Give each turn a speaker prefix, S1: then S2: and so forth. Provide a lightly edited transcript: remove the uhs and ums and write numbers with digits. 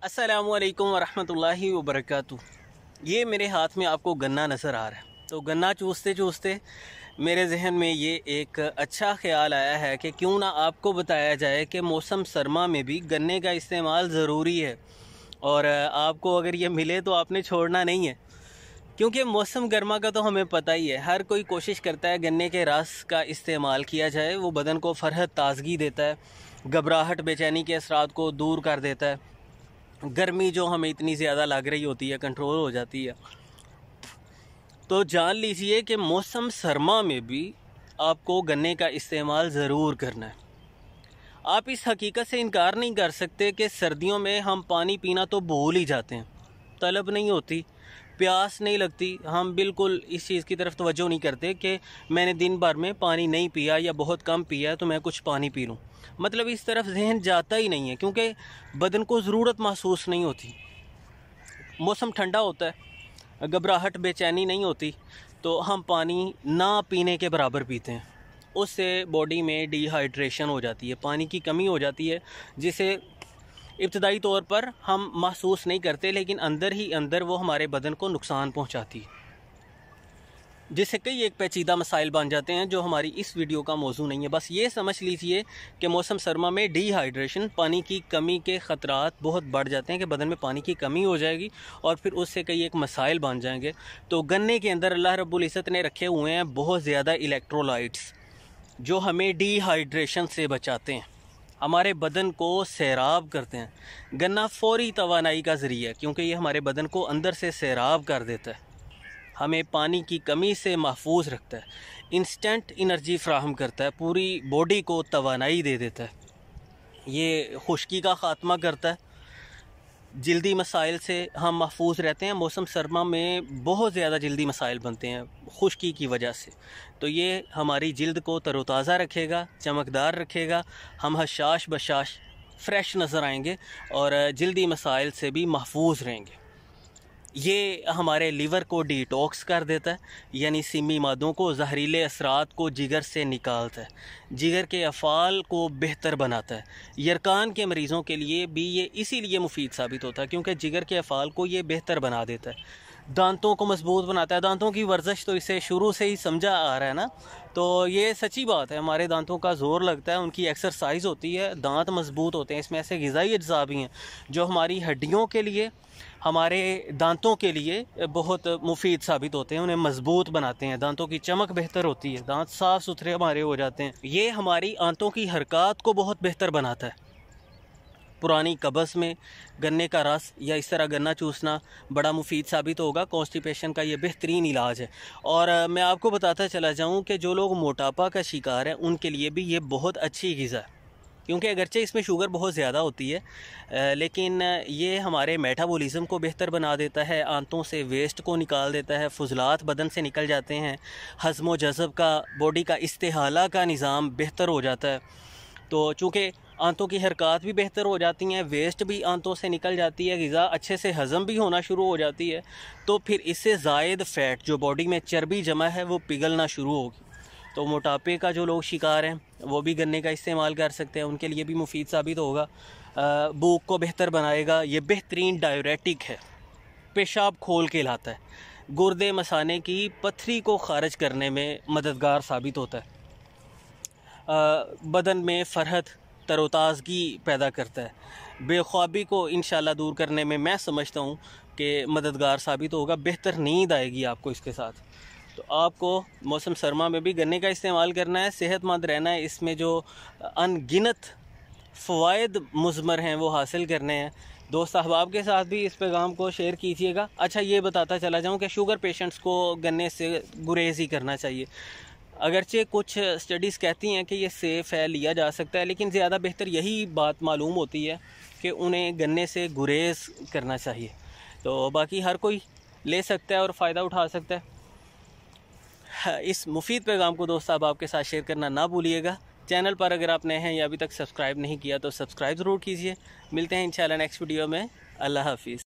S1: अस्सलामुअलैकुम वरहमतुल्लाहि वबरकातुह। ये मेरे हाथ में आपको गन्ना नज़र आ रहा है। तो गन्ना चूसते चूसते मेरे जहन में ये एक अच्छा ख्याल आया है कि क्यों ना आपको बताया जाए कि मौसम सरमा में भी गन्ने का इस्तेमाल ज़रूरी है। और आपको अगर ये मिले तो आपने छोड़ना नहीं है, क्योंकि मौसम गर्मा का तो हमें पता ही है। हर कोई कोशिश करता है गन्ने के रस का इस्तेमाल किया जाए। वो बदन को फरहत ताजगी देता है, घबराहट बेचैनी के असरात को दूर कर देता है। गर्मी जो हमें इतनी ज़्यादा लग रही होती है कंट्रोल हो जाती है। तो जान लीजिए कि मौसम सरमा में भी आपको गन्ने का इस्तेमाल ज़रूर करना है। आप इस हकीकत से इनकार नहीं कर सकते कि सर्दियों में हम पानी पीना तो भूल ही जाते हैं। तलब नहीं होती, प्यास नहीं लगती, हम बिल्कुल इस चीज़ की तरफ तवज्जो नहीं करते कि मैंने दिन भर में पानी नहीं पिया या बहुत कम पिया तो मैं कुछ पानी पी लूँ। मतलब इस तरफ जहन जाता ही नहीं है, क्योंकि बदन को ज़रूरत महसूस नहीं होती। मौसम ठंडा होता है, घबराहट बेचैनी नहीं होती, तो हम पानी ना पीने के बराबर पीते हैं। उससे बॉडी में डिहाइड्रेशन हो जाती है, पानी की कमी हो जाती है, जिसे इब्तदाई तौर पर हम महसूस नहीं करते, लेकिन अंदर ही अंदर वो हमारे बदन को नुकसान पहुंचाती है, जिससे कई एक पेचीदा मसाइल बन जाते हैं जो हमारी इस वीडियो का मौजू नहीं है। बस ये समझ लीजिए कि मौसम सरमा में डिहाइड्रेशन, पानी की कमी के ख़तरात बहुत बढ़ जाते हैं कि बदन में पानी की कमी हो जाएगी और फिर उससे कई एक मसाइल बन जाएंगे। तो गन्ने के अंदर अल्लाह रब्बुल इज़्ज़त ने रखे हुए हैं बहुत ज़्यादा इलेक्ट्रोलाइट्स जो हमें डिहाइड्रेशन से बचाते हैं, हमारे बदन को सैराब करते हैं। गन्ना फ़ौरी तवानाई का ज़रिया है, क्योंकि ये हमारे बदन को अंदर से सैराब कर देता है, हमें पानी की कमी से महफूज रखता है, इंस्टेंट एनर्जी फ्राहम करता है, पूरी बॉडी को तवानाई दे देता है। ये खुश्की का ख़ात्मा करता है, जल्दी मसाइल से हम महफूज रहते हैं। मौसम सरमा में बहुत ज़्यादा जल्दी मसाइल बनते हैं खुश्की की वजह से। तो ये हमारी जल्द को तरोताज़ा रखेगा, चमकदार रखेगा, हम हशाश बशाश फ्रेश नज़र आएंगे और जल्दी मसाइल से भी महफूज रहेंगे। ये हमारे लीवर को डिटॉक्स कर देता है, यानी सीमी मादों को, जहरीले असरात को जिगर से निकालता है, जिगर के अफ़ाल को बेहतर बनाता है। यरकान के मरीज़ों के लिए भी ये इसीलिए मुफीद साबित होता है, क्योंकि जिगर के अफ़ाल को ये बेहतर बना देता है। दांतों को मजबूत बनाता है। दांतों की वर्जिश तो इसे शुरू से ही समझा आ रहा है ना, तो ये सच्ची बात है। हमारे दांतों का ज़ोर लगता है, उनकी एक्सरसाइज होती है, दांत मजबूत होते हैं। इसमें ऐसे ग़िज़ाई अज्जा भी हैं जो हमारी हड्डियों के लिए, हमारे दांतों के लिए बहुत मुफीद साबित होते हैं, उन्हें मजबूत बनाते हैं। दांतों की चमक बेहतर होती है, दांत साफ़ सुथरे हमारे हो जाते हैं। ये हमारी आंतों की हरकत को बहुत बेहतर बनाता है। पुरानी कब्ज़ में गन्ने का रस या इस तरह गन्ना चूसना बड़ा मुफीद साबित होगा। कॉन्स्टिपेशन का ये बेहतरीन इलाज है। और मैं आपको बताता चला जाऊँ कि जो लोग मोटापा का शिकार हैं उनके लिए भी ये बहुत अच्छी ग़िज़ा है, क्योंकि अगरचे इसमें शुगर बहुत ज़्यादा होती है, लेकिन ये हमारे मेटाबॉलिज़्म को बेहतर बना देता है, आंतों से वेस्ट को निकाल देता है, फुजलात बदन से निकल जाते हैं, हज़्म व जज़ब का, बॉडी का इस्तेहाला का निज़ाम बेहतर हो जाता है। तो चूँकि आंतों की हरकत भी बेहतर हो जाती हैं, वेस्ट भी आंतों से निकल जाती है, ग़िज़ा अच्छे से हज़म भी होना शुरू हो जाती है, तो फिर इससे ज़ायद फ़ैट जो बॉडी में चर्बी जमा है वो पिघलना शुरू होगी। तो मोटापे का जो लोग शिकार हैं वो भी गन्ने का इस्तेमाल कर सकते हैं, उनके लिए भी मुफीद साबित होगा। भूख को बेहतर बनाएगा। ये बेहतरीन डायरेटिक है, पेशाब खोल के लाता है, गुर्दे मसाने की पथरी को खारिज करने में मददगार साबित होता है, बदन में फ़रहत तरोताज़गी पैदा करता है, बेख्वाबी को इंशाल्लाह दूर करने में मैं समझता हूँ कि मददगार साबित होगा। बेहतर नींद आएगी आपको इसके साथ। तो आपको मौसम सरमा में भी गन्ने का इस्तेमाल करना है, सेहतमंद रहना है। इसमें जो अनगिनत फ़वाइद मुज़मर हैं वो हासिल करने हैं। दोस्त अहबाब के साथ भी इस पैगाम को शेयर कीजिएगा। अच्छा, ये बताता चला जाऊँ कि शुगर पेशेंट्स को गन्ने से गुरेज़ ही करना चाहिए। अगरचे कुछ स्टडीज़ कहती हैं कि ये सेफ़ है, लिया जा सकता है, लेकिन ज़्यादा बेहतर यही बात मालूम होती है कि उन्हें गन्ने से गुरेज़ करना चाहिए। तो बाकी हर कोई ले सकता है और फ़ायदा उठा सकता है। इस मुफीद पैगाम को दोस्त साहब आपके साथ शेयर करना ना भूलिएगा। चैनल पर अगर आप नए हैं या अभी तक सब्सक्राइब नहीं किया तो सब्सक्राइब ज़रूर कीजिए। मिलते हैं इंशाल्लाह नेक्स्ट वीडियो में। अल्लाह हाफिज़।